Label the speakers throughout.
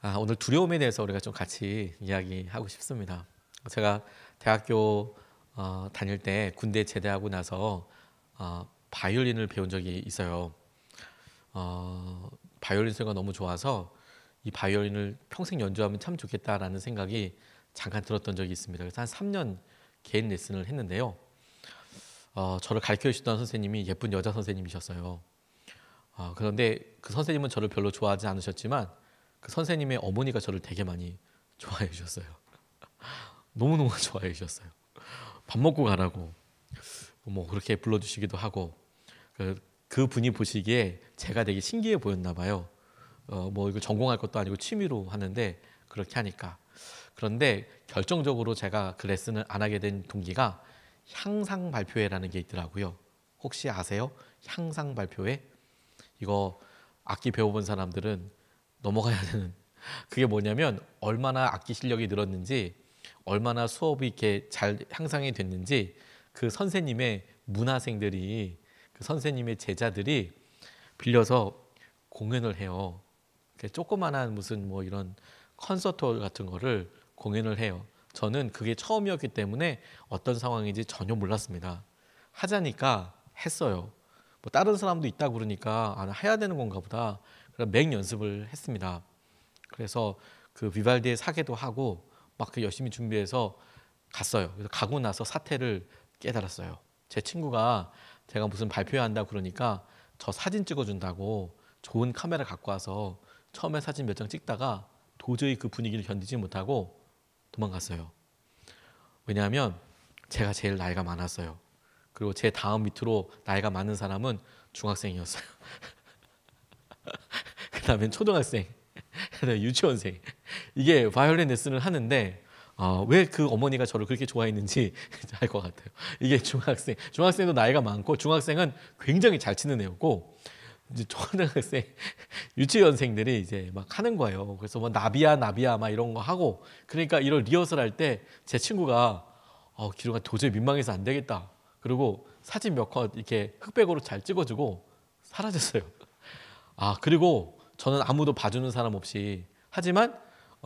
Speaker 1: 오늘 두려움에 대해서 우리가 좀 같이 이야기하고 싶습니다. 제가 대학교 다닐 때 군대 제대하고 나서 바이올린을 배운 적이 있어요. 바이올린 소리가 너무 좋아서 이 바이올린을 평생 연주하면 참 좋겠다라는 생각이 잠깐 들었던 적이 있습니다. 그래서 한 3년 개인 레슨을 했는데요. 저를 가르쳐 주시던 선생님이 예쁜 여자 선생님이셨어요. 그런데 그 선생님은 저를 별로 좋아하지 않으셨지만 그 선생님의 어머니가 저를 되게 많이 좋아해 주셨어요. 너무너무 좋아해 주셨어요. 밥 먹고 가라고 뭐 그렇게 불러주시기도 하고 그 분이 보시기에 제가 되게 신기해 보였나 봐요. 뭐 이거 전공할 것도 아니고 취미로 하는데 그렇게 하니까. 그런데 결정적으로 제가 그 레슨을 안 하게 된 동기가 향상 발표회라는 게 있더라고요. 혹시 아세요? 향상 발표회? 이거 악기 배워본 사람들은 넘어가야 되는, 그게 뭐냐면 얼마나 악기 실력이 늘었는지, 얼마나 수업이 이렇게 잘 향상이 됐는지 그 선생님의 문화생들이, 그 선생님의 제자들이 빌려서 공연을 해요. 조그만한 무슨 뭐 이런 콘서트 같은 거를 공연을 해요. 저는 그게 처음이었기 때문에 어떤 상황인지 전혀 몰랐습니다. 하자니까 했어요. 뭐 다른 사람도 있다고 그러니까 해야 되는 건가 보다. 그래서 맹 연습을 했습니다. 그래서 그 비발디의 사계도 하고 막 그 열심히 준비해서 갔어요. 그래서 가고 나서 사태를 깨달았어요. 제 친구가 제가 무슨 발표한다 그러니까 저 사진 찍어준다고 좋은 카메라 갖고 와서 처음에 사진 몇 장 찍다가 도저히 그 분위기를 견디지 못하고 도망갔어요. 왜냐하면 제가 제일 나이가 많았어요. 그리고 제 다음 밑으로 나이가 많은 사람은 중학생이었어요. 그 다음엔 초등학생, 그 다음에 유치원생. 이게 바이올린 레슨을 하는데 왜 그 어머니가 저를 그렇게 좋아했는지 알 것 같아요. 이게 중학생도 나이가 많고 중학생은 굉장히 잘 치는 애였고 이제 초등학생, 유치원생들이 이제 막 하는 거예요. 그래서 뭐 나비야 막 이런 거 하고, 그러니까 이런 리허설 할 때 제 친구가 기루가 도저히 민망해서 안 되겠다. 그리고 사진 몇 컷 이렇게 흑백으로 잘 찍어주고 사라졌어요. 그리고 저는 아무도 봐주는 사람 없이, 하지만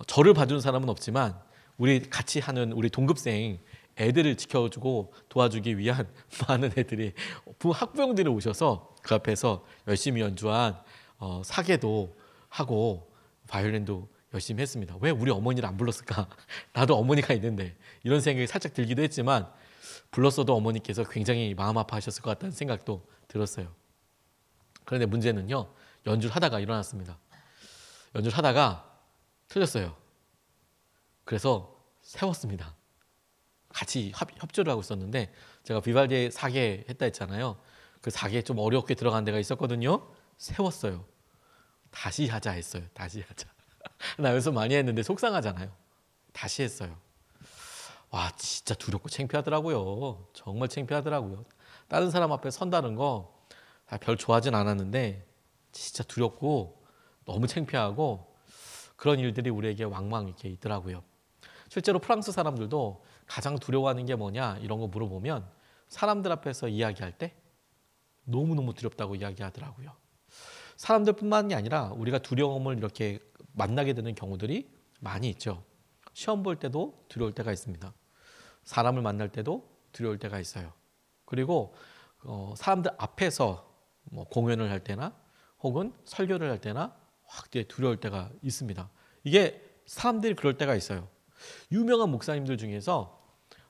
Speaker 1: 저를 봐주는 사람은 없지만 우리 같이 하는 우리 동급생 애들을 지켜주고 도와주기 위한 많은 애들이, 학부형들이 오셔서 그 앞에서 열심히 연주한 사계도 하고 바이올린도 열심히 했습니다. 왜 우리 어머니를 안 불렀을까? 나도 어머니가 있는데, 이런 생각이 살짝 들기도 했지만 불렀어도 어머니께서 굉장히 마음 아파하셨을 것 같다는 생각도 들었어요. 그런데 문제는요, 연주를 하다가 일어났습니다. 연주를 하다가 틀렸어요. 그래서 세웠습니다. 같이 협조를 하고 있었는데, 제가 비발디의 사계 했다 했잖아요. 그 사계에 좀 어렵게 들어간 데가 있었거든요. 세웠어요. 다시 하자 했어요. 다시 하자. 나 연습 많이 했는데 속상하잖아요. 다시 했어요. 와, 진짜 두렵고 창피하더라고요. 정말 창피하더라고요. 다른 사람 앞에 선다는 거 별 좋아하진 않았는데 진짜 두렵고 너무 창피하고, 그런 일들이 우리에게 왕왕 이렇게 있더라고요. 실제로 프랑스 사람들도 가장 두려워하는 게 뭐냐 이런 거 물어보면 사람들 앞에서 이야기할 때 너무너무 두렵다고 이야기하더라고요. 사람들뿐만이 아니라 우리가 두려움을 이렇게 만나게 되는 경우들이 많이 있죠. 시험 볼 때도 두려울 때가 있습니다. 사람을 만날 때도 두려울 때가 있어요. 그리고 사람들 앞에서 뭐 공연을 할 때나 혹은 설교를 할 때나 확 두려울 때가 있습니다. 이게 사람들이 그럴 때가 있어요. 유명한 목사님들 중에서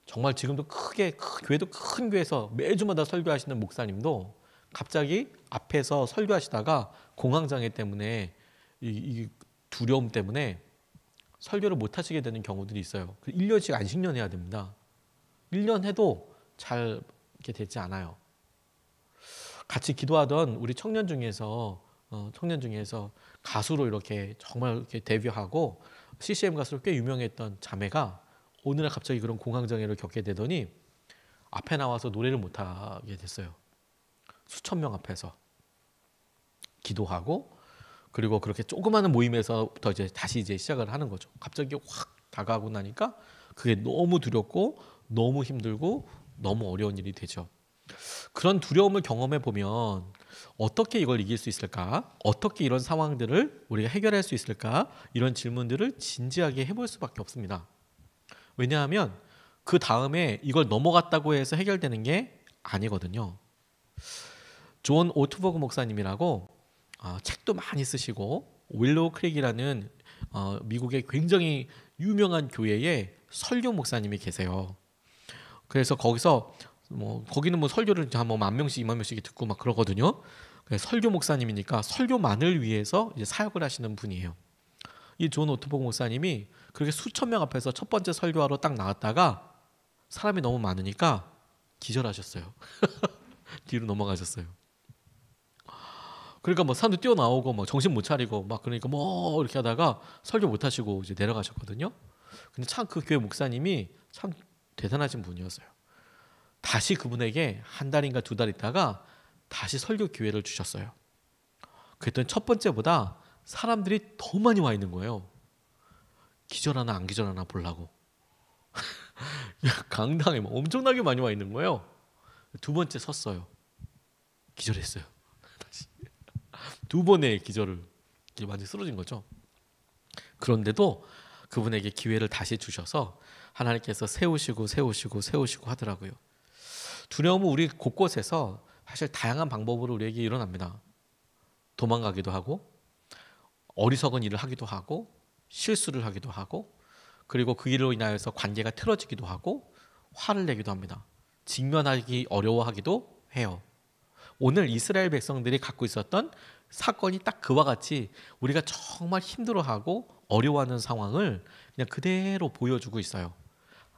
Speaker 1: 정말 지금도 교회도 큰 교회에서 매주마다 설교하시는 목사님도 갑자기 앞에서 설교하시다가 공황장애 때문에 이 두려움 때문에 설교를 못 하시게 되는 경우들이 있어요. 1년씩 안식년해야 됩니다. 1년 해도 잘 이렇게 되지 않아요. 같이 기도하던 우리 청년 중에서 가수로 이렇게 정말 이렇게 데뷔하고 CCM 가수로 꽤 유명했던 자매가 어느 날 갑자기 그런 공황장애를 겪게 되더니 앞에 나와서 노래를 못하게 됐어요. 수천 명 앞에서 기도하고, 그리고 그렇게 조그마한 모임에서부터 다시 시작을 하는 거죠. 갑자기 확 다가오고 나니까 그게 너무 두렵고 너무 힘들고 너무 어려운 일이 되죠. 그런 두려움을 경험해 보면 어떻게 이걸 이길 수 있을까? 어떻게 이런 상황들을 우리가 해결할 수 있을까? 이런 질문들을 진지하게 해볼 수밖에 없습니다. 왜냐하면 그 다음에 이걸 넘어갔다고 해서 해결되는 게 아니거든요. 존 오트버그 목사님이라고 책도 많이 쓰시고 윌로우 크릭이라는 미국의 굉장히 유명한 교회의 설교 목사님이 계세요. 그래서 거기서 거기는 설교를 한 10,000명씩 20,000명씩 듣고 막 그러거든요. 설교 목사님이니까 설교만을 위해서 이제 사역을 하시는 분이에요. 이 존 오트버그 목사님이 그렇게 수천 명 앞에서 첫 번째 설교하러 딱 나왔다가 사람이 너무 많으니까 기절하셨어요. 뒤로 넘어가셨어요. 그러니까 사람들 뛰어나오고 정신 못 차리고 그러니까 이렇게 하다가 설교 못 하시고 이제 내려가셨거든요. 근데 참 그 교회 목사님이 참 대단하신 분이었어요. 다시 그분에게 한 달인가 두 달 있다가 다시 설교 기회를 주셨어요. 그랬더니 첫 번째보다 사람들이 더 많이 와 있는 거예요. 기절하나 안 기절하나 보려고. 강당에 엄청나게 많이 와 있는 거예요. 두 번째 섰어요. 기절했어요. 다시. 두 번의 기절을 완전히 쓰러진 거죠. 그런데도 그분에게 기회를 다시 주셔서 하나님께서 세우시고 하더라고요. 두려움은 우리 곳곳에서 사실 다양한 방법으로 우리에게 일어납니다. 도망가기도 하고 어리석은 일을 하기도 하고 실수를 하기도 하고 그리고 그 일로 인하여서 관계가 틀어지기도 하고 화를 내기도 합니다. 직면하기 어려워하기도 해요. 오늘 이스라엘 백성들이 갖고 있었던 사건이 딱 그와 같이 우리가 정말 힘들어하고 어려워하는 상황을 그냥 그대로 보여주고 있어요.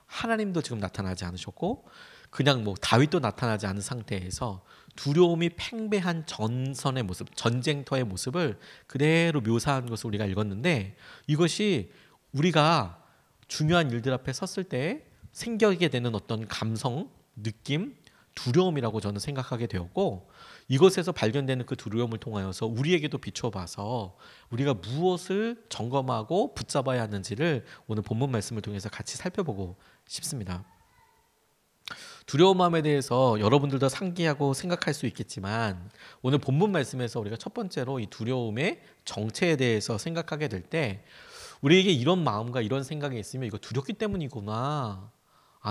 Speaker 1: 하나님도 지금 나타나지 않으셨고 그냥 다윗도 나타나지 않은 상태에서 두려움이 팽배한 전선의 모습, 전쟁터의 모습을 그대로 묘사한 것을 우리가 읽었는데 이것이 우리가 중요한 일들 앞에 섰을 때 생기게 되는 어떤 감성, 느낌, 두려움이라고 저는 생각하게 되었고 이것에서 발견되는 그 두려움을 통하여서 우리에게도 비춰봐서 우리가 무엇을 점검하고 붙잡아야 하는지를 오늘 본문 말씀을 통해서 같이 살펴보고 싶습니다. 두려운 마음에 대해서 여러분들도 상기하고 생각할 수 있겠지만 오늘 본문 말씀에서 우리가 첫 번째로 이 두려움의 정체에 대해서 생각하게 될 때 우리에게 이런 마음과 이런 생각이 있으면 이거 두렵기 때문이구나.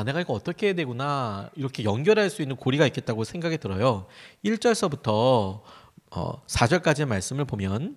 Speaker 1: 내가 이거 어떻게 해야 되구나. 이렇게 연결할 수 있는 고리가 있겠다고 생각이 들어요. 1절서부터 4절까지의 말씀을 보면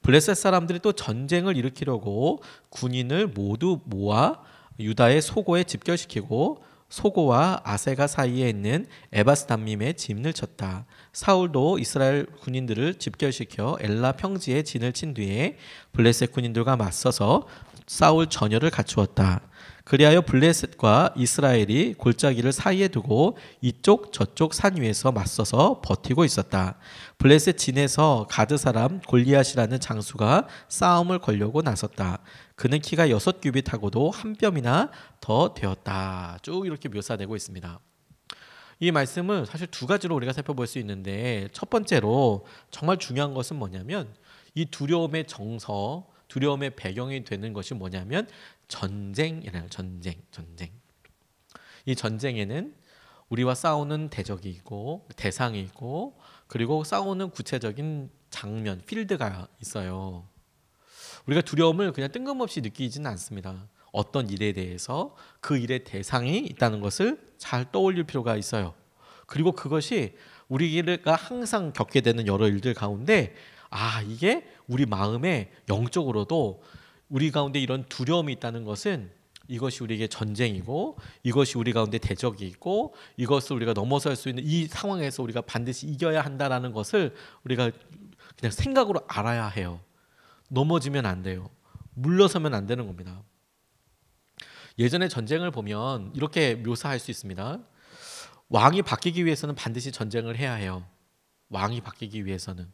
Speaker 1: 블레셋 사람들이 또 전쟁을 일으키려고 군인을 모두 모아 유다의 소고에 집결시키고 소고와 아세가 사이에 있는 에바스담밈에 진을 쳤다. 사울도 이스라엘 군인들을 집결시켜 엘라 평지에 진을 친 뒤에 블레셋 군인들과 맞서서 사울 전열을 갖추었다. 그리하여 블레셋과 이스라엘이 골짜기를 사이에 두고 이쪽 저쪽 산 위에서 맞서서 버티고 있었다. 블레셋 진에서 가드 사람 골리앗이라는 장수가 싸움을 걸려고 나섰다. 그는 키가 6규빗하고도 한 뼘이나 더 되었다. 쭉 이렇게 묘사되고 있습니다. 이 말씀을 사실 두 가지로 우리가 살펴볼 수 있는데 첫 번째로 정말 중요한 것은 뭐냐면 이 두려움의 정서, 두려움의 배경이 되는 것이 뭐냐면 전쟁이라는 전쟁. 이 전쟁에는 우리와 싸우는 대적이 있고 대상이 있고 그리고 싸우는 구체적인 장면, 필드가 있어요. 우리가 두려움을 그냥 뜬금없이 느끼지는 않습니다. 어떤 일에 대해서 그 일의 대상이 있다는 것을 잘 떠올릴 필요가 있어요. 그리고 그것이 우리가 항상 겪게 되는 여러 일들 가운데 이게 우리 마음에 영적으로도 우리 가운데 이런 두려움이 있다는 것은 이것이 우리에게 전쟁이고 이것이 우리 가운데 대적이 있고 이것을 우리가 넘어설 수 있는 이 상황에서 우리가 반드시 이겨야 한다라는 것을 우리가 그냥 생각으로 알아야 해요. 넘어지면 안 돼요. 물러서면 안 되는 겁니다. 예전의 전쟁을 보면 이렇게 묘사할 수 있습니다. 왕이 바뀌기 위해서는 반드시 전쟁을 해야 해요. 왕이 바뀌기 위해서는.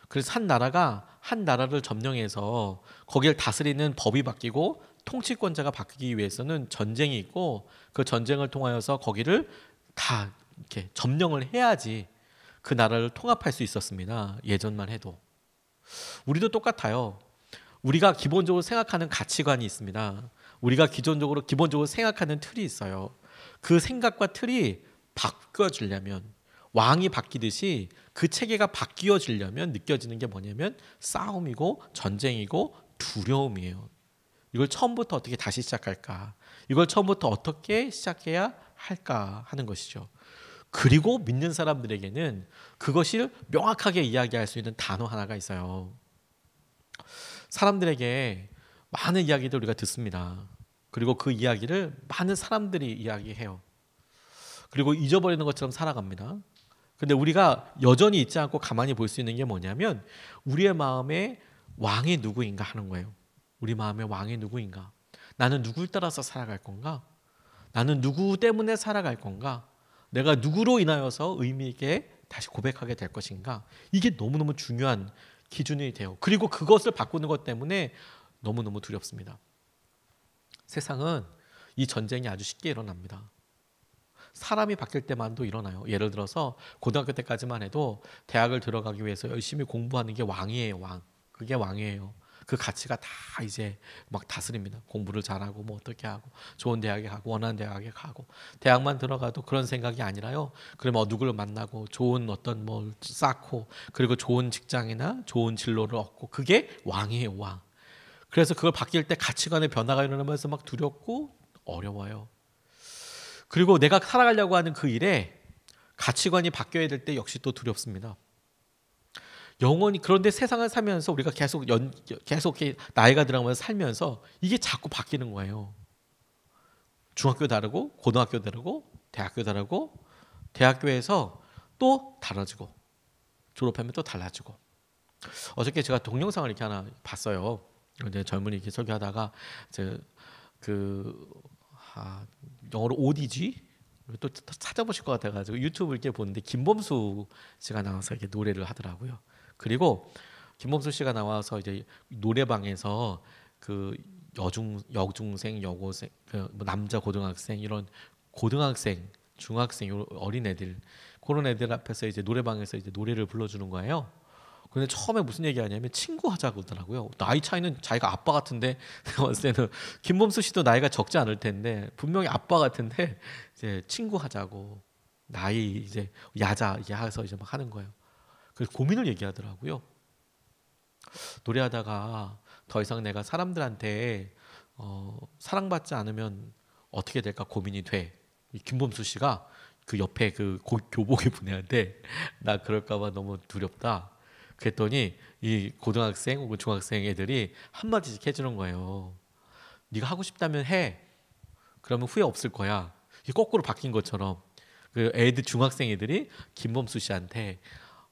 Speaker 1: 그래서 한 나라가 한 나라를 점령해서 거기를 다스리는 법이 바뀌고 통치권자가 바뀌기 위해서는 전쟁이 있고 그 전쟁을 통하여서 거기를 다 이렇게 점령을 해야지 그 나라를 통합할 수 있었습니다. 예전만 해도. 우리도 똑같아요. 우리가 기본적으로 생각하는 가치관이 있습니다. 우리가 기본적으로 생각하는 틀이 있어요. 그 생각과 틀이 바뀌어지려면, 왕이 바뀌듯이 그 체계가 바뀌어지려면 느껴지는 게 뭐냐면 싸움이고 전쟁이고 두려움이에요. 이걸 처음부터 어떻게 다시 시작할까? 이걸 처음부터 어떻게 시작해야 할까 하는 것이죠. 그리고 믿는 사람들에게는 그것을 명확하게 이야기할 수 있는 단어 하나가 있어요. 사람들에게 많은 이야기들 우리가 듣습니다. 그리고 그 이야기를 많은 사람들이 이야기해요. 그리고 잊어버리는 것처럼 살아갑니다. 근데 우리가 여전히 잊지 않고 가만히 볼 수 있는 게 뭐냐면 우리의 마음에 왕이 누구인가 하는 거예요. 우리 마음의 왕이 누구인가? 나는 누굴 따라서 살아갈 건가? 나는 누구 때문에 살아갈 건가? 내가 누구로 인하여서 의미 있게 다시 고백하게 될 것인가? 이게 너무너무 중요한 기준이 돼요. 그리고 그것을 바꾸는 것 때문에 너무너무 두렵습니다. 세상은 이 전쟁이 아주 쉽게 일어납니다. 사람이 바뀔 때만도 일어나요. 예를 들어서 고등학교 때까지만 해도 대학을 들어가기 위해서 열심히 공부하는 게 왕이에요. 왕. 그게 왕이에요. 그 가치가 다 이제 막 다스립니다. 공부를 잘하고 뭐 어떻게 하고 좋은 대학에 가고 원하는 대학에 가고 대학만 들어가도 그런 생각이 아니라요. 그러면 누구를 만나고 좋은 어떤 뭘 쌓고 그리고 좋은 직장이나 좋은 진로를 얻고 그게 왕이에요. 왕. 그래서 그걸 바뀔 때 가치관의 변화가 일어나면서 막 두렵고 어려워요. 그리고 내가 살아가려고 하는 그 일에 가치관이 바뀌어야 될 때 역시 또 두렵습니다. 영원히 그런데 세상을 살면서 우리가 계속 이렇게 나이가 들어가면서 살면서 이게 자꾸 바뀌는 거예요. 중학교 다르고 고등학교 다르고 대학교 다르고 대학교에서 또 달라지고 졸업하면 또 달라지고. 어저께 제가 동영상을 이렇게 하나 봤어요. 이제 젊은이 이렇게 설교하다가 영어로 ODG 또 찾아보실 것 같아가지고 유튜브 이렇게 보는데 김범수 씨가 나와서 이렇게 노래를 하더라고요. 그리고 김범수 씨가 나와서 이제 노래방에서 그 여중생, 여고생, 남자 고등학생 이런 고등학생, 중학생 어린 애들 그런 애들 앞에서 이제 노래방에서 이제 노래를 불러주는 거예요. 근데 처음에 무슨 얘기하냐면 친구 하자고 하더라고요. 나이 차이는 자기가 아빠 같은데 내가 봤을 때는 김범수 씨도 나이가 적지 않을 텐데 분명히 아빠 같은데 이제 친구 하자고 나이 이제 야자 이게 해서 이제 막 하는 거예요. 그래서 고민을 얘기하더라고요. 노래하다가 더 이상 내가 사람들한테 사랑받지 않으면 어떻게 될까 고민이 돼. 이 김범수 씨가 그 옆에 그 교복의 분한테 나 그럴까봐 너무 두렵다. 그랬더니 이 고등학생 혹은 중학생 애들이 한마디씩 해주는 거예요. 네가 하고 싶다면 해. 그러면 후회 없을 거야. 이게 거꾸로 바뀐 것처럼 그 애들 중학생 애들이 김범수 씨한테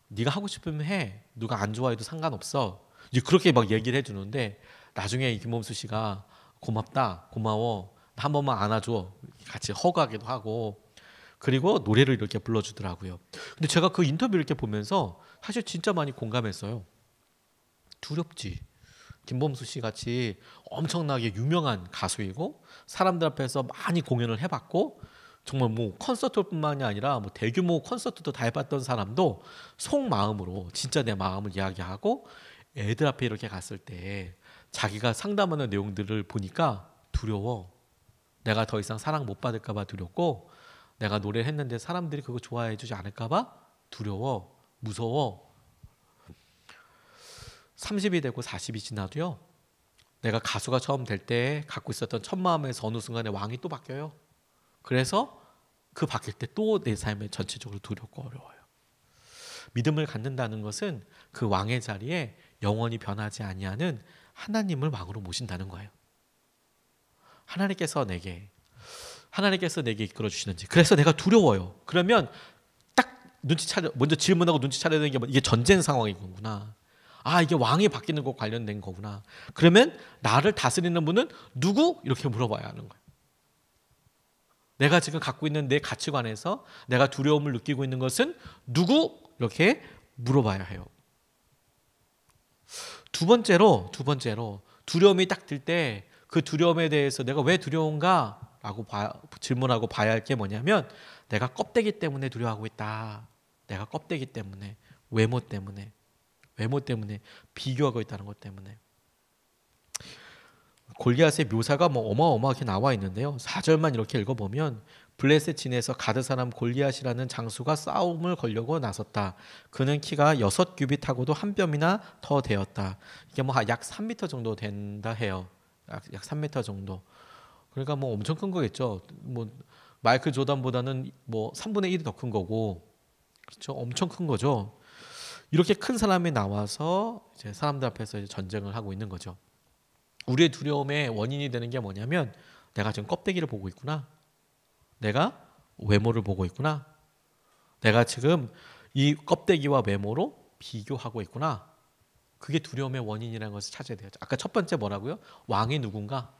Speaker 1: 네가 하고 싶으면 해. 누가 안 좋아해도 상관없어. 이제 그렇게 막 얘기를 해주는데 나중에 이 김범수 씨가 고맙다, 고마워, 한 번만 안아줘. 같이 허그하기도 하고 그리고 노래를 이렇게 불러주더라고요. 근데 제가 그 인터뷰를 이렇게 보면서 사실 진짜 많이 공감했어요. 두렵지. 김범수 씨 같이 엄청나게 유명한 가수이고 사람들 앞에서 많이 공연을 해봤고 정말 뭐 콘서트뿐만이 아니라 뭐 대규모 콘서트도 다 해봤던 사람도 속마음으로 진짜 내 마음을 이야기하고 애들 앞에 이렇게 갔을 때 자기가 상담하는 내용들을 보니까 두려워. 내가 더 이상 사랑 못 받을까 봐 두렵고 내가 노래를 했는데 사람들이 그거 좋아해 주지 않을까 봐 두려워. 무서워. 30이 되고 40이 지나도요. 내가 가수가 처음 될 때 갖고 있었던 첫 마음에서 어느 순간에 왕이 또 바뀌어요. 그래서 그 바뀔 때 또 내 삶에 전체적으로 두렵고 어려워요. 믿음을 갖는다는 것은 그 왕의 자리에 영원히 변하지 아니하는 하나님을 왕으로 모신다는 거예요. 하나님께서 내게 이끌어 주시는지. 그래서 내가 두려워요. 그러면 딱 먼저 질문하고 눈치 차려야 되는 게 이게 전쟁 상황인 거구나. 아, 이게 왕이 바뀌는 것 관련된 거구나. 그러면 나를 다스리는 분은 누구? 이렇게 물어봐야 하는 거예요. 내가 지금 갖고 있는 내 가치관에서 내가 두려움을 느끼고 있는 것은 누구? 이렇게 물어봐야 해요. 두 번째로 두려움이 딱 들 때 그 두려움에 대해서 내가 왜 두려운가? 라고 질문하고 봐야 할 게 뭐냐면 내가 껍데기 때문에 두려워하고 있다. 내가 껍데기 때문에, 외모 때문에 비교하고 있다는 것 때문에. 골리앗의 묘사가 뭐 어마어마하게 나와 있는데요. 4절만 이렇게 읽어보면 블레셋 진에서 가드 사람 골리앗이라는 장수가 싸움을 걸려고 나섰다. 그는 키가 6규빗하고도 한 뼘이나 더 되었다. 이게 뭐 약 3m 정도 된다 해요. 약 3m 정도. 그러니까 뭐 엄청 큰 거겠죠. 뭐 마이클 조던보다는 뭐 3분의 1이 더 큰 거고, 그렇죠? 엄청 큰 거죠. 이렇게 큰 사람이 나와서 이제 사람들 앞에서 이제 전쟁을 하고 있는 거죠. 우리의 두려움의 원인이 되는 게 뭐냐면, 내가 지금 껍데기를 보고 있구나. 내가 외모를 보고 있구나. 내가 지금 이 껍데기와 외모로 비교하고 있구나. 그게 두려움의 원인이라는 것을 찾아야 돼요. 아까 첫 번째 뭐라고요? 왕이 누군가?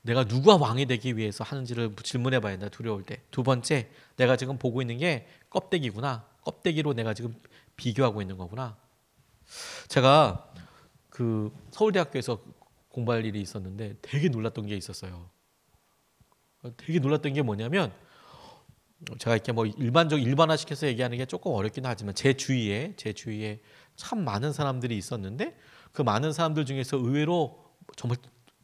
Speaker 1: 내가 누가 왕이 되기 위해서 하는지를 질문해 봐야 된다. 두려울 때. 두 번째, 내가 지금 보고 있는 게 껍데기구나. 껍데기로 내가 지금 비교하고 있는 거구나. 제가 그 서울대학교에서 공부할 일이 있었는데 되게 놀랐던 게 있었어요. 되게 놀랐던 게 뭐냐면, 제가 이렇게 뭐 일반화시켜서 얘기하는 게 조금 어렵긴 하지만 제 주위에 참 많은 사람들이 있었는데, 그 많은 사람들 중에서 의외로, 정말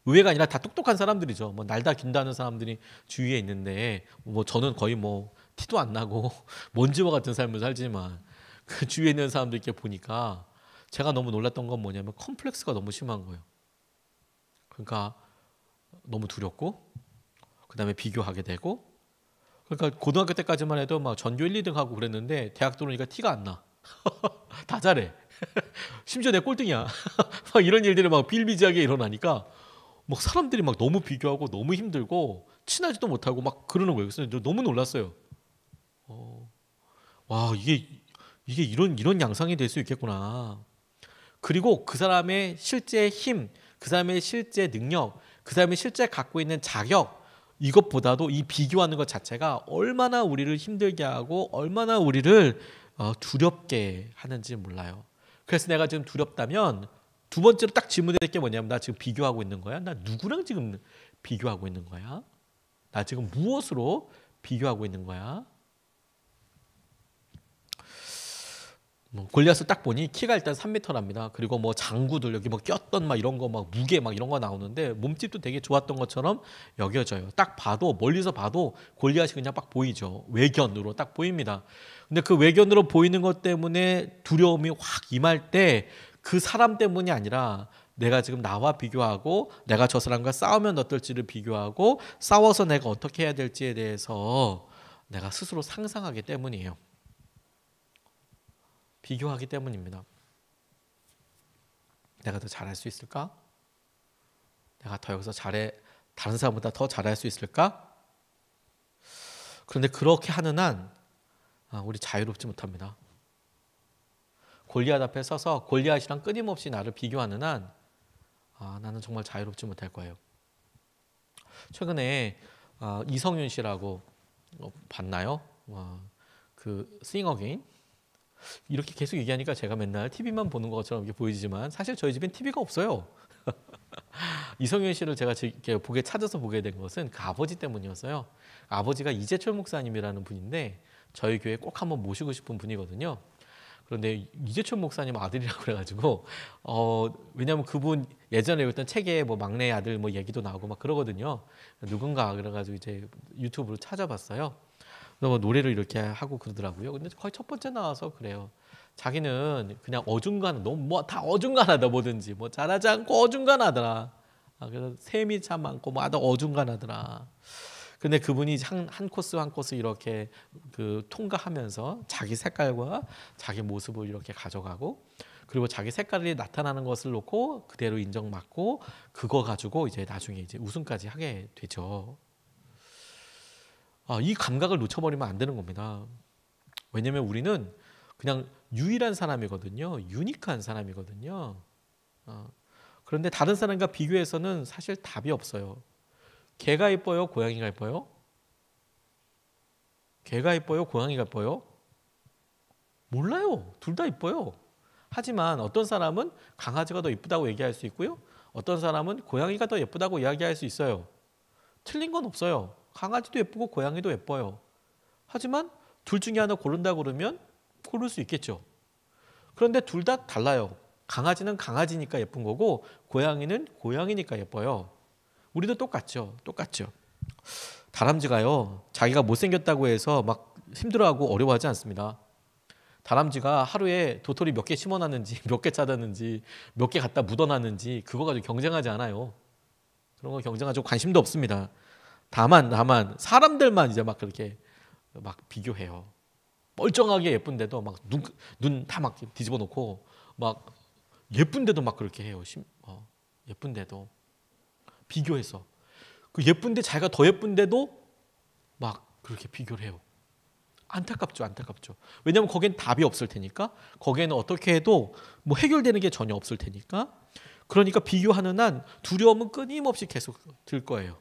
Speaker 1: 의외가 아니라 다 똑똑한 사람들이죠. 뭐 날다 긴다는 사람들이 주위에 있는데, 뭐 저는 거의 뭐 티도 안 나고 먼지와 같은 삶을 살지만 그 주위에 있는 사람들 이렇게 보니까 제가 너무 놀랐던 건 뭐냐면, 컴플렉스가 너무 심한 거예요. 그러니까 너무 두렵고, 그다음에 비교하게 되고, 그러니까 고등학교 때까지만 해도 막 전교 1, 2등 하고 그랬는데 대학 들어오니까 티가 안 나. 다 잘해. 심지어 내 꼴등이야. 막 이런 일들이 막 비일비재하게 일어나니까 막 사람들이 막 너무 비교하고 너무 힘들고 친하지도 못하고 막 그러는 거예요. 그래서 너무 놀랐어요. 와, 이게 이런 양상이 될 수 있겠구나. 그리고 그 사람의 실제 힘, 그 사람의 실제 능력, 그 사람이 실제 갖고 있는 자격, 이것보다도 이 비교하는 것 자체가 얼마나 우리를 힘들게 하고 얼마나 우리를 두렵게 하는지 몰라요. 그래서 내가 지금 두렵다면 두 번째로 딱 질문해야 될 게 뭐냐면, 나 지금 비교하고 있는 거야? 나 누구랑 지금 비교하고 있는 거야? 나 지금 무엇으로 비교하고 있는 거야? 골리앗을 딱 보니 키가 일단 3m랍니다. 그리고 뭐 장구들 여기 뭐 꼈던 막 이런 거 막 무게 막 이런 거 나오는데 몸집도 되게 좋았던 것처럼 여겨져요. 딱 봐도, 멀리서 봐도 골리앗이 그냥 딱 보이죠. 외견으로 딱 보입니다. 근데 그 외견으로 보이는 것 때문에 두려움이 확 임할 때, 그 사람 때문이 아니라 내가 지금 나와 비교하고, 내가 저 사람과 싸우면 어떨지를 비교하고, 싸워서 내가 어떻게 해야 될지에 대해서 내가 스스로 상상하기 때문이에요. 비교하기 때문입니다. 내가 더 잘할 수 있을까? 내가 더 여기서 다른 사람보다 더 잘할 수 있을까? 그런데 그렇게 하는 한 우리 자유롭지 못합니다. 골리앗 앞에 서서 골리앗이랑 끊임없이 나를 비교하는 한 나는 정말 자유롭지 못할 거예요. 최근에 이성윤 씨라고 봤나요? 그 Sing Again? 이렇게 계속 얘기하니까 제가 맨날 TV만 보는 것처럼 이렇게 보이지만 사실 저희 집엔 TV가 없어요. 이성윤 씨를 제가 이렇게 찾아서 보게 된 것은 그 아버지 때문이었어요. 아버지가 이재철 목사님이라는 분인데 저희 교회에 꼭 한번 모시고 싶은 분이거든요. 그런데 이재철 목사님 아들이라고 그래가지고 왜냐하면 그분 예전에 읽었던 책에 뭐 막내 아들 뭐 얘기도 나오고 막 그러거든요. 누군가 그래가지고 이제 유튜브로 찾아봤어요. 뭐 노래를 이렇게 하고 그러더라고요. 근데 거의 첫 번째 나와서 그래요. 자기는 그냥 너무 뭐 다 어중간하다, 뭐든지 뭐 잘하지 않고 어중간하더라. 그래서 셈이 참 많고 뭐 다 어중간하더라. 근데 그분이 한 코스 한 코스 이렇게 통과하면서 자기 색깔과 자기 모습을 이렇게 가져가고, 그리고 자기 색깔이 나타나는 것을 놓고 그대로 인정받고, 그거 가지고 이제 나중에 이제 우승까지 하게 되죠. 이 감각을 놓쳐버리면 안 되는 겁니다. 왜냐하면 우리는 그냥 유일한 사람이거든요. 유니크한 사람이거든요. 그런데 다른 사람과 비교해서는 사실 답이 없어요. 개가 이뻐요? 고양이가 이뻐요? 개가 이뻐요? 고양이가 이뻐요? 몰라요. 둘 다 이뻐요. 하지만 어떤 사람은 강아지가 더 이쁘다고 얘기할 수 있고요. 어떤 사람은 고양이가 더 예쁘다고 이야기할 수 있어요. 틀린 건 없어요. 강아지도 예쁘고 고양이도 예뻐요. 하지만 둘 중에 하나 고른다 그러면 고를 수 있겠죠. 그런데 둘 다 달라요. 강아지는 강아지니까 예쁜 거고 고양이는 고양이니까 예뻐요. 우리도 똑같죠. 다람쥐가요, 자기가 못생겼다고 해서 막 힘들어하고 어려워하지 않습니다. 다람쥐가 하루에 도토리 몇 개 심어놨는지, 몇 개 찾았는지, 몇 개 갖다 묻어놨는지 그거 가지고 경쟁하지 않아요. 그런 거 경쟁하지 관심도 없습니다. 다만 사람들만 이제 막 그렇게 막 비교해요. 멀쩡하게 예쁜데도 막 눈 다 막 뒤집어 놓고 막 예쁜데도 막 그렇게 해요. 예쁜데도 비교해서 그 예쁜데 자기가 더 예쁜데도 막 그렇게 비교를 해요. 안타깝죠. 왜냐하면 거기엔 답이 없을 테니까, 거기에는 어떻게 해도 뭐 해결되는 게 전혀 없을 테니까. 그러니까 비교하는 한 두려움은 끊임없이 계속 들 거예요.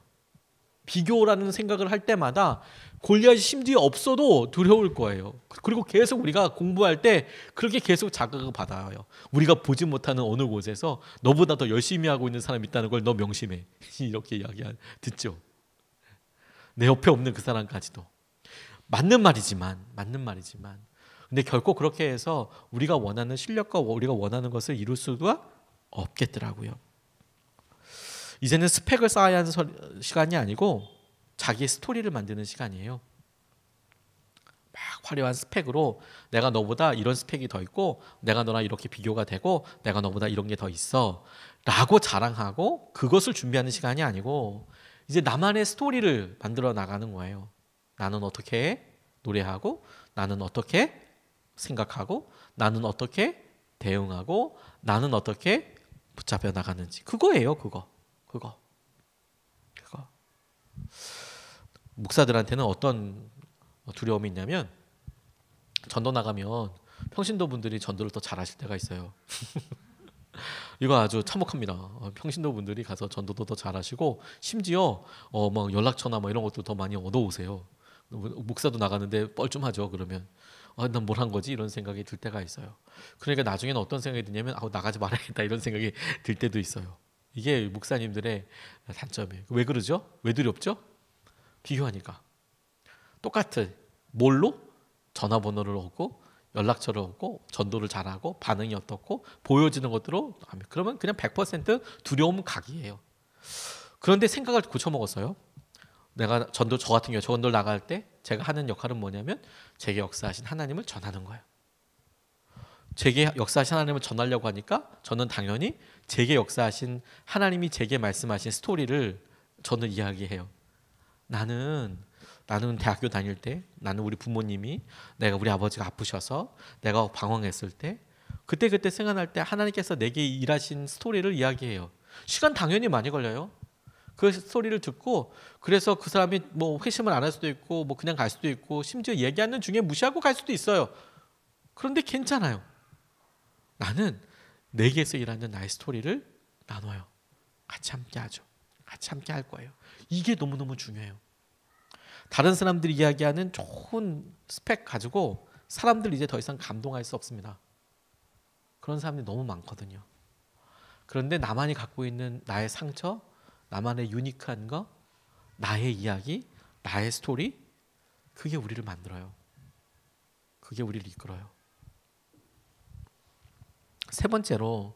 Speaker 1: 비교라는 생각을 할 때마다 골리앗이 심지어 없어도 두려울 거예요. 그리고 계속 우리가 공부할 때 그렇게 계속 자극을 받아요. 우리가 보지 못하는 어느 곳에서 너보다 더 열심히 하고 있는 사람이 있다는 걸 너 명심해. 이렇게 듣죠. 내 옆에 없는 그 사람까지도. 맞는 말이지만 근데 결코 그렇게 해서 우리가 원하는 실력과 우리가 원하는 것을 이룰 수가 없겠더라고요. 이제는 스펙을 쌓아야 하는 시간이 아니고 자기의 스토리를 만드는 시간이에요. 막 화려한 스펙으로 내가 너보다 이런 스펙이 더 있고, 내가 너랑 이렇게 비교가 되고, 내가 너보다 이런 게 더 있어 라고 자랑하고 그것을 준비하는 시간이 아니고, 이제 나만의 스토리를 만들어 나가는 거예요. 나는 어떻게 노래하고, 나는 어떻게 생각하고, 나는 어떻게 대응하고, 나는 어떻게 붙잡혀 나가는지. 그거예요. 그거. 목사들한테는 어떤 두려움이 있냐면, 전도 나가면 평신도 분들이 전도를 더 잘하실 때가 있어요. 이거 아주 참혹합니다. 평신도 분들이 가서 전도도 더 잘하시고, 심지어 막 연락처나 뭐 이런 것도 더 많이 얻어오세요. 목사도 나가는데 뻘쭘하죠. 그러면 난 뭘 한 거지? 이런 생각이 들 때가 있어요. 그러니까 나중에는 어떤 생각이 드냐면 나가지 말아야겠다 이런 생각이 들 때도 있어요. 이게 목사님들의 단점이에요. 왜 그러죠? 왜 두렵죠? 비교하니까. 똑같은 뭘로? 전화번호를 얻고 연락처를 얻고 전도를 잘하고 반응이 어떻고 보여지는 것들로 하면, 그러면 그냥 100% 두려움은 각이에요. 그런데 생각을 고쳐먹었어요. 내가 저 같은 경우에 전도를 나갈 때 제가 하는 역할은 뭐냐면 제게 역사하신 하나님을 전하는 거예요. 제게 역사하신 하나님을 전하려고 하니까 저는 당연히 제게 역사하신 하나님이 제게 말씀하신 스토리를 저는 이야기해요. 나는 대학교 다닐 때, 나는 우리 부모님이, 내가 우리 아버지가 아프셔서 내가 방황했을 때, 그때 생각날 때 하나님께서 내게 일하신 스토리를 이야기해요. 시간 당연히 많이 걸려요. 그 스토리를 듣고, 그래서 그 사람이 뭐 회심을 안 할 수도 있고 뭐 그냥 갈 수도 있고, 심지어 얘기하는 중에 무시하고 갈 수도 있어요. 그런데 괜찮아요. 나는 내게서 일하는 나의 스토리를 나눠요. 같이 함께 하죠. 같이 함께 할 거예요. 이게 너무너무 중요해요. 다른 사람들이 이야기하는 좋은 스펙 가지고 사람들 이제 더 이상 감동할 수 없습니다. 그런 사람들이 너무 많거든요. 그런데 나만이 갖고 있는 나의 상처, 나만의 유니크한 거, 나의 이야기, 나의 스토리, 그게 우리를 만들어요. 그게 우리를 이끌어요. 세 번째로,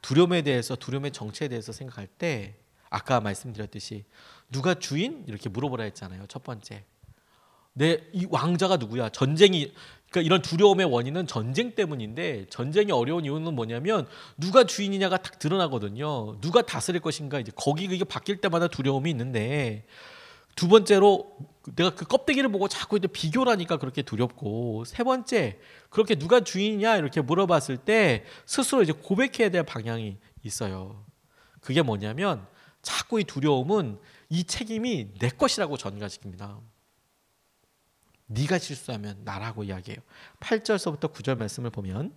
Speaker 1: 두려움에 대해서, 두려움의 정체에 대해서 생각할 때 아까 말씀드렸듯이 누가 주인? 이렇게 물어보라 했잖아요. 첫 번째, 이 왕자가 누구야? 전쟁이, 그러니까 이런 두려움의 원인은 전쟁 때문인데, 전쟁이 어려운 이유는 뭐냐면 누가 주인이냐가 딱 드러나거든요. 누가 다스릴 것인가, 이제 이게 바뀔 때마다 두려움이 있는데, 두 번째로 내가 그 껍데기를 보고 자꾸 이제 비교를 하니까 그렇게 두렵고, 세 번째, 그렇게 누가 주인이냐 이렇게 물어봤을 때 스스로 이제 고백해야 될 방향이 있어요. 그게 뭐냐면 자꾸 이 두려움은 이 책임이 내 것이라고 전가시킵니다. 네가 실수하면 나라고 이야기해요. 8절서부터 9절 말씀을 보면,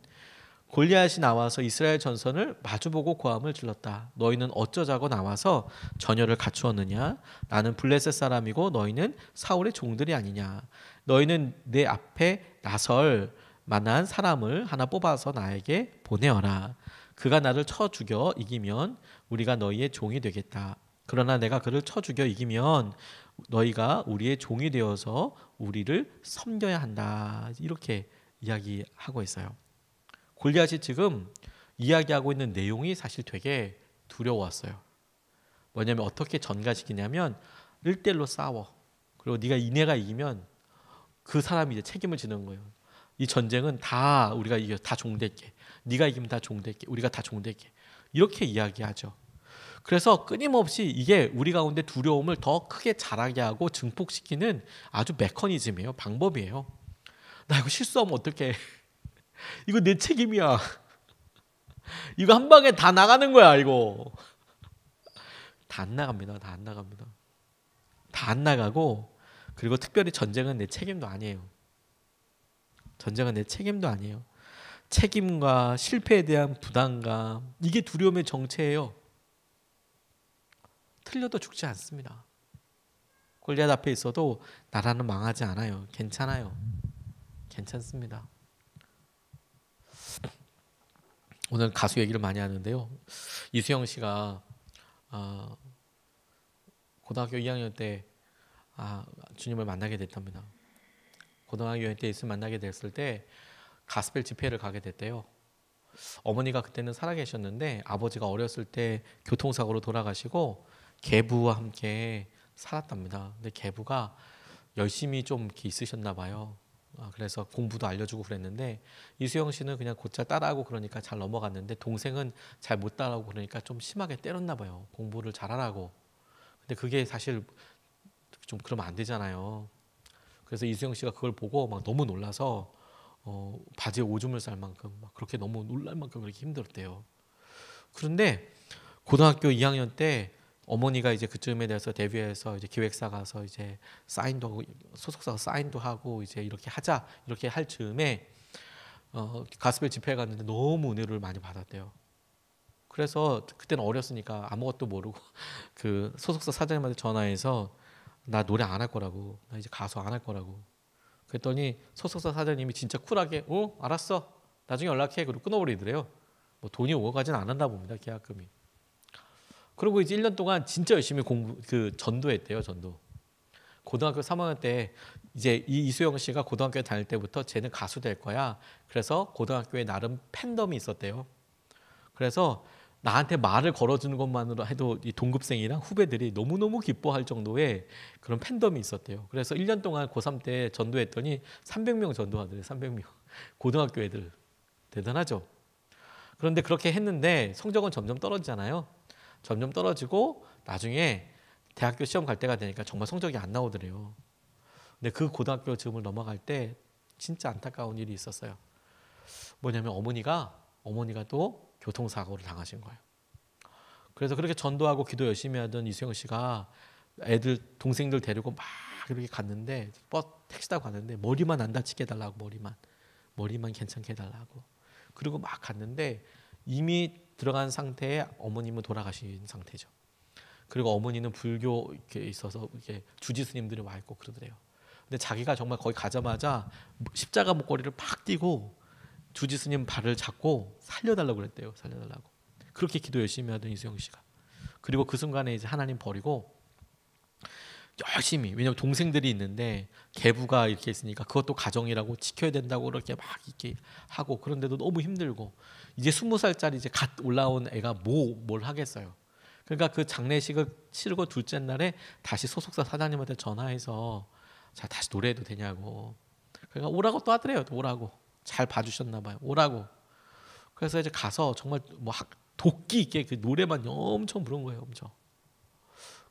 Speaker 1: 골리앗이 나와서 이스라엘 전선을 마주보고 고함을 질렀다. 너희는 어쩌자고 나와서 전열을 갖추었느냐? 나는 블레셋 사람이고 너희는 사울의 종들이 아니냐? 너희는 내 앞에 나설 만한 사람을 하나 뽑아서 나에게 보내어라. 그가 나를 쳐 죽여 이기면 우리가 너희의 종이 되겠다. 그러나 내가 그를 쳐 죽여 이기면 너희가 우리의 종이 되어서 우리를 섬겨야 한다. 이렇게 이야기하고 있어요. 골리앗이 지금 이야기하고 있는 내용이 사실 되게 두려웠어요. 뭐냐면 어떻게 전가시키냐면 1대1로 싸워. 그리고 네가 이기면 그 사람이 이제 책임을 지는 거예요. 이 전쟁은 다 우리가 이겨 다 종될게. 네가 이기면 다 종될게. 우리가 다 종될게. 이렇게 이야기하죠. 그래서 끊임없이 이게 우리 가운데 두려움을 더 크게 자라게 하고 증폭시키는 아주 메커니즘이에요. 방법이에요. 나 이거 실수하면 어떡해. 이거 내 책임이야. 이거 한 방에 다 나가는 거야, 이거. 다 안 나갑니다. 다 안 나갑니다. 다 안 나가고, 그리고 특별히 전쟁은 내 책임도 아니에요. 전쟁은 내 책임도 아니에요. 책임과 실패에 대한 부담감, 이게 두려움의 정체예요. 틀려도 죽지 않습니다. 골리앗 앞에 있어도 나라는 망하지 않아요. 괜찮아요. 괜찮습니다. 오늘 가수 얘기를 많이 하는데요. 이수영 씨가 고등학교 2학년 때 주님을 만나게 됐답니다. 고등학교 2학년 때 예수를 만나게 됐을 때 가스펠 집회를 가게 됐대요. 어머니가 그때는 살아계셨는데 아버지가 어렸을 때 교통사고로 돌아가시고 계부와 함께 살았답니다. 근데 계부가 열심히 좀 이렇게 있으셨나 봐요. 그래서 공부도 알려주고 그랬는데 이수영 씨는 그냥 곧잘 따라하고 그러니까 잘 넘어갔는데 동생은 잘 못 따라하고 그러니까 좀 심하게 때렸나 봐요. 공부를 잘하라고. 근데 그게 사실 좀 그러면 안 되잖아요. 그래서 이수영 씨가 그걸 보고 막 너무 놀라서 바지에 오줌을 쌀 만큼 막 그렇게 너무 놀랄 만큼 그렇게 힘들었대요. 그런데 고등학교 2학년 때 어머니가 이제 그쯤에 대해서 데뷔해서 이제 기획사 가서 이제 사인도 하고 소속사 사인도 하고 이제 이렇게 하자 이렇게 할 즈음에 가스펠 집회에 갔는데 너무 은혜를 많이 받았대요. 그래서 그때는 어렸으니까 아무것도 모르고 그 소속사 사장님한테 전화해서 나 노래 안 할 거라고, 나 이제 가수 안 할 거라고. 그랬더니 소속사 사장님이 진짜 쿨하게 알았어 나중에 연락해 그리고 끊어버리더래요. 뭐 돈이 오고 가진 않았나 봅니다. 계약금이. 그리고 이제 1년 동안 진짜 열심히 전도했대요. 전도. 고등학교 3학년 때 이제 이 이수영 씨가 고등학교 다닐 때부터 쟤는 가수 될 거야. 그래서 고등학교에 나름 팬덤이 있었대요. 그래서 나한테 말을 걸어주는 것만으로 해도 이 동급생이랑 후배들이 너무너무 기뻐할 정도의 그런 팬덤이 있었대요. 그래서 1년 동안 고3 때 전도했더니 300명 전도하더래요. 300명. 고등학교 애들. 대단하죠. 그런데 그렇게 했는데 성적은 점점 떨어지잖아요. 점점 떨어지고 나중에 대학교 시험 갈 때가 되니까 정말 성적이 안 나오더래요. 근데 그 고등학교 즈음을 넘어갈 때 진짜 안타까운 일이 있었어요. 뭐냐면 어머니가 또 교통사고를 당하신 거예요. 그래서 그렇게 전도하고 기도 열심히 하던 이수영 씨가 애들 동생들 데리고 막 이렇게 갔는데 택시 타고 갔는데 머리만 안 다치게 해달라고 머리만 괜찮게 해달라고 그리고 막 갔는데 이미 들어간 상태에 어머님은 돌아가신 상태죠. 그리고 어머니는 불교 이렇게 있어서 이렇게 주지스님들이 와 있고 그러더래요. 근데 자기가 정말 거기 가자마자 십자가 목걸이를 팍 띄고 주지스님 발을 잡고 살려달라고 그랬대요. 살려달라고. 그렇게 기도 열심히 하던 이수영 씨가. 그리고 그 순간에 이제 하나님 버리고 열심히, 왜냐면 동생들이 있는데 계부가 이렇게 있으니까 그것도 가정이라고 지켜야 된다고 그렇게 막 이렇게 하고 그런데도 너무 힘들고 이제 20살짜리 이제 갓 올라온 애가 뭘 하겠어요. 그러니까 그 장례식을 치르고 둘째 날에 다시 소속사 사장님한테 전화해서 자 다시 노래해도 되냐고. 그러니까 오라고 또 하더래요. 또 오라고. 잘 봐주셨나 봐요. 오라고. 그래서 이제 가서 정말 뭐 도끼 있게 그 노래만 엄청 부른 거예요. 엄청.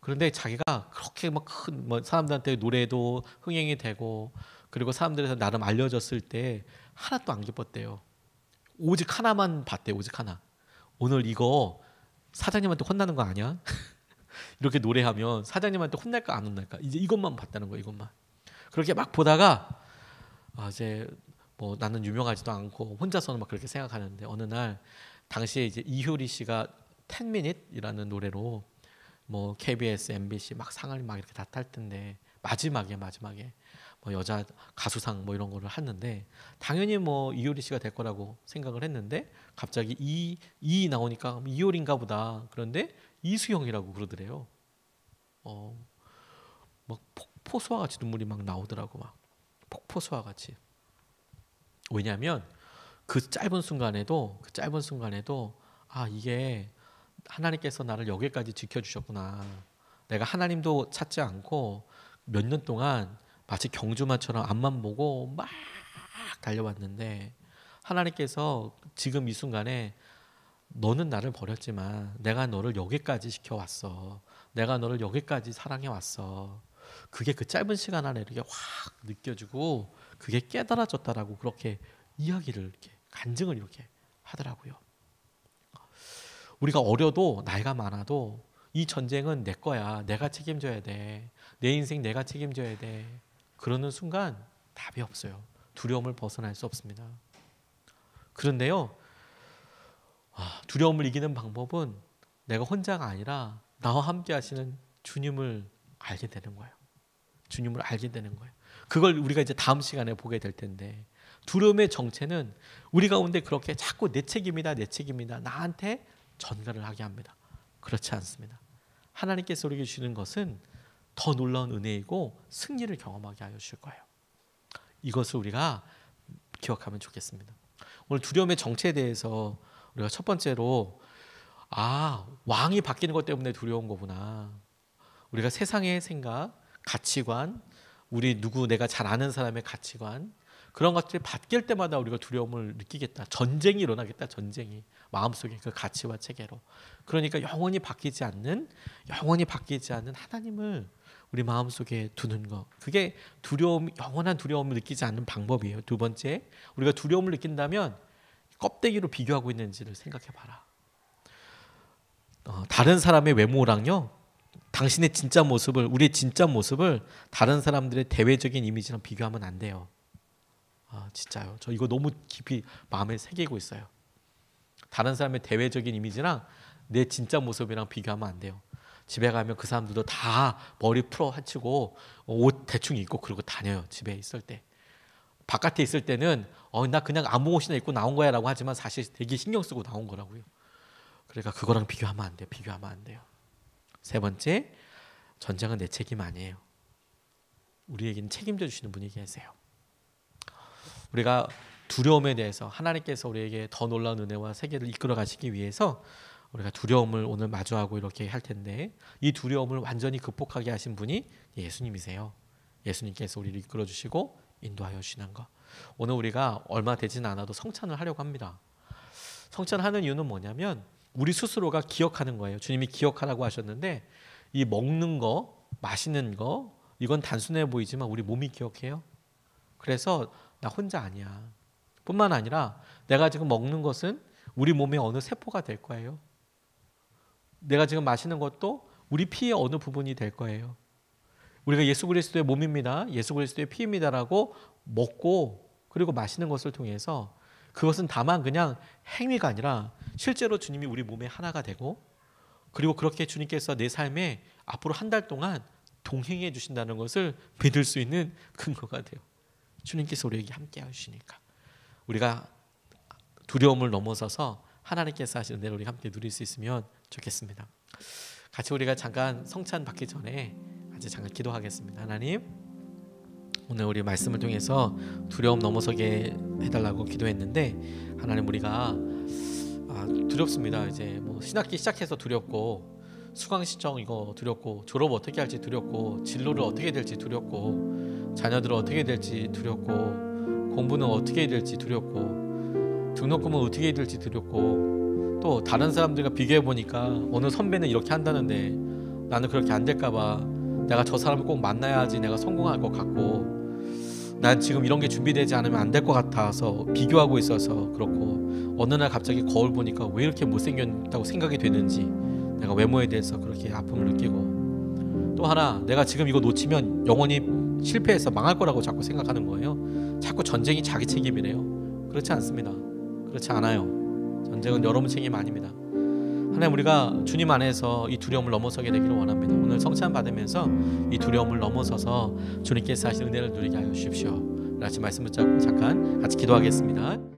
Speaker 1: 그런데 자기가 그렇게 막 큰 뭐 사람들한테 노래도 흥행이 되고 그리고 사람들에서 나름 알려졌을 때 하나도 안 기뻤대요. 오직 하나만 봤대요. 오직 하나. 오늘 이거 사장님한테 혼나는 거 아니야? 이렇게 노래하면 사장님한테 혼날까 안 혼날까? 이제 이것만 봤다는 거예요. 이것만. 그렇게 막 보다가 이제 뭐 나는 유명하지도 않고 혼자서는 막 그렇게 생각하는데 어느 날 당시에 이제 이효리 씨가 10미닛이라는 노래로 뭐 KBS, MBC 막 상을 막 이렇게 다 탈 텐데 마지막에 뭐 여자 가수상 뭐 이런 거를 하는데 당연히 뭐 이효리 씨가 될 거라고 생각을 했는데 갑자기 이 나오니까 이효리인가 보다. 그런데 이수영이라고 그러더래요. 막 폭포수와 같이 눈물이 막 나오더라고. 막 폭포수와 같이. 왜냐하면 그 짧은 순간에도 이게 하나님께서 나를 여기까지 지켜주셨구나. 내가 하나님도 찾지 않고 몇 년 동안 마치 경주마처럼 앞만 보고 막 달려왔는데 하나님께서 지금 이 순간에 너는 나를 버렸지만 내가 너를 여기까지 시켜왔어. 내가 너를 여기까지 사랑해왔어. 그게 그 짧은 시간 안에 이렇게 확 느껴지고 그게 깨달아졌다라고 그렇게 이야기를 이렇게 간증을 이렇게 하더라고요. 우리가 어려도 나이가 많아도 이 전쟁은 내 거야. 내가 책임져야 돼. 내 인생 내가 책임져야 돼. 그러는 순간 답이 없어요. 두려움을 벗어날 수 없습니다. 그런데요, 두려움을 이기는 방법은 내가 혼자가 아니라 나와 함께 하시는 주님을 알게 되는 거예요. 주님을 알게 되는 거예요. 그걸 우리가 이제 다음 시간에 보게 될 텐데, 두려움의 정체는 우리 가운데 그렇게 자꾸 내 책임이다, 내 책임이다, 나한테 전가를 하게 합니다. 그렇지 않습니다. 하나님께서 우리에게 주시는 것은 더 놀라운 은혜이고 승리를 경험하게 하여 주실 거예요. 이것을 우리가 기억하면 좋겠습니다. 오늘 두려움의 정체에 대해서 우리가 첫 번째로 왕이 바뀌는 것 때문에 두려운 거구나. 우리가 세상의 생각, 가치관, 내가 잘 아는 사람의 가치관, 그런 것들이 바뀔 때마다 우리가 두려움을 느끼겠다. 전쟁이 일어나겠다. 전쟁이 마음속에 그 가치와 체계로. 그러니까 영원히 바뀌지 않는 하나님을 우리 마음속에 두는 것. 그게 영원한 두려움을 느끼지 않는 방법이에요. 두 번째, 우리가 두려움을 느낀다면 껍데기로 비교하고 있는지를 생각해 봐라. 다른 사람의 외모랑요, 당신의 진짜 모습을, 우리의 진짜 모습을 다른 사람들의 대외적인 이미지랑 비교하면 안 돼요. 진짜요. 저 이거 너무 깊이 마음에 새기고 있어요. 다른 사람의 대외적인 이미지랑 내 진짜 모습이랑 비교하면 안 돼요. 집에 가면 그 사람들도 다 머리 풀어 헤치고 옷 대충 입고 그러고 다녀요. 집에 있을 때. 바깥에 있을 때는 나 그냥 아무 옷이나 입고 나온 거야 라고 하지만 사실 되게 신경 쓰고 나온 거라고요. 그러니까 그거랑 비교하면 안 돼요. 비교하면 안 돼요. 세 번째, 전쟁은 내 책임 아니에요. 우리에게는 책임져 주시는 분이 계세요. 우리가 두려움에 대해서 하나님께서 우리에게 더 놀라운 은혜와 세계를 이끌어 가시기 위해서 우리가 두려움을 오늘 마주하고 이렇게 할 텐데, 이 두려움을 완전히 극복하게 하신 분이 예수님이세요. 예수님께서 우리를 이끌어 주시고 인도하여 주시는 것. 오늘 우리가 얼마 되지는 않아도 성찬을 하려고 합니다. 성찬하는 이유는 뭐냐면 우리 스스로가 기억하는 거예요. 주님이 기억하라고 하셨는데, 이 먹는 거, 마시는 거, 이건 단순해 보이지만 우리 몸이 기억해요. 그래서 나 혼자 아니야. 뿐만 아니라 내가 지금 먹는 것은 우리 몸의 어느 세포가 될 거예요. 내가 지금 마시는 것도 우리 피의 어느 부분이 될 거예요. 우리가 예수 그리스도의 몸입니다. 예수 그리스도의 피입니다라고 먹고 그리고 마시는 것을 통해서 그것은 다만 그냥 행위가 아니라 실제로 주님이 우리 몸의 하나가 되고, 그리고 그렇게 주님께서 내 삶에 앞으로 한 달 동안 동행해 주신다는 것을 믿을 수 있는 근거가 돼요. 주님께서 우리에게 함께 하시니까 우리가 두려움을 넘어서서 하나님께서 하시는 은혜를 우리가 함께 누릴 수 있으면 좋겠습니다. 같이 우리가 잠깐 성찬 받기 전에 같이 잠깐 기도하겠습니다. 하나님, 오늘 우리 말씀을 통해서 두려움 넘어서게 해달라고 기도했는데, 하나님 우리가 두렵습니다. 이제 뭐 신학기 시작해서 두렵고, 수강 신청 이거 두렵고, 졸업 어떻게 할지 두렵고, 진로를 어떻게 될지 두렵고, 자녀들은 어떻게 될지 두렵고, 공부는 어떻게 될지 두렵고, 등록금은 어떻게 해야 될지 두렵고, 또 다른 사람들과 비교해 보니까 어느 선배는 이렇게 한다는데 나는 그렇게 안 될까 봐, 내가 저 사람을 꼭 만나야지 내가 성공할 것 같고, 난 지금 이런 게 준비되지 않으면 안 될 것 같아서 비교하고 있어서 그렇고, 어느 날 갑자기 거울 보니까 왜 이렇게 못생겼다고 생각이 되는지, 내가 외모에 대해서 그렇게 아픔을 느끼고, 또 하나 내가 지금 이거 놓치면 영원히 실패해서 망할 거라고 자꾸 생각하는 거예요. 자꾸 전쟁이 자기 책임이래요. 그렇지 않습니다. 그렇지 않아요. 전쟁은 여러분 책임 아닙니다. 하나님, 우리가 주님 안에서 이 두려움을 넘어서게 되기를 원합니다. 오늘 성찬 받으면서 이 두려움을 넘어서서 주님께서 하신 은혜를 누리게 하여 주십시오. 같이 말씀 붙잡고 잠깐 같이 기도하겠습니다.